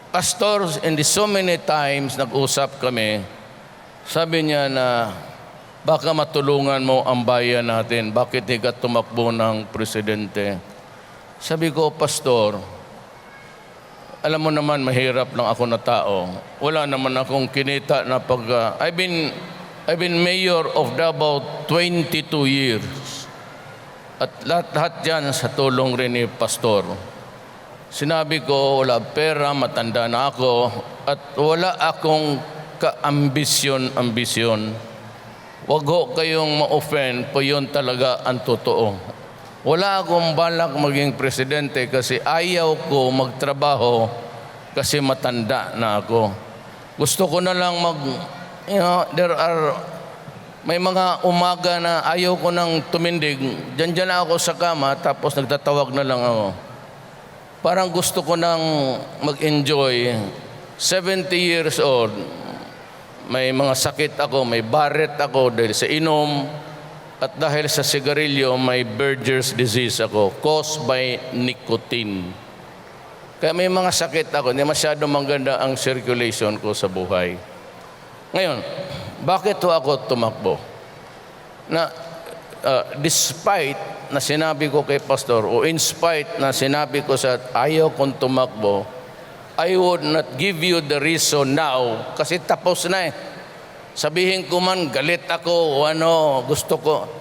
Pastor, and so many times nag-usap kami, sabi niya na baka matulungan mo ang bayan natin, bakit di ka tumakbo ng presidente? Sabi ko, Pastor, alam mo naman mahirap lang ako na tao. Wala naman akong kinita na I've been mayor of Davao 22 years. At lahat yan sa tulong rin ni Pastor. Sinabi ko, wala pera, matanda na ako, at wala akong ka-ambisyon. Huwag ho kayong ma-offend po, yun talaga ang totoo. Wala akong balak maging presidente kasi ayaw ko magtrabaho kasi matanda na ako. Gusto ko na lang may mga umaga na ayaw ko nang tumindig. Diyan na ako sa kama, tapos nagtatawag na lang ako. Parang gusto ko nang mag-enjoy. 70 years old, may mga sakit ako, may Barrett ako dahil sa inom, at dahil sa sigarilyo, may Berger's disease ako, caused by nicotine. Kaya may mga sakit ako, hindi masyado maganda ang circulation ko sa buhay. Ngayon, bakit ako tumakbo? Despite na sinabi ko kay Pastor, o in spite na sinabi ko sa ayaw kong tumakbo, I would not give you the reason now kasi tapos na eh. Sabihin ko man galit ako o gusto ko.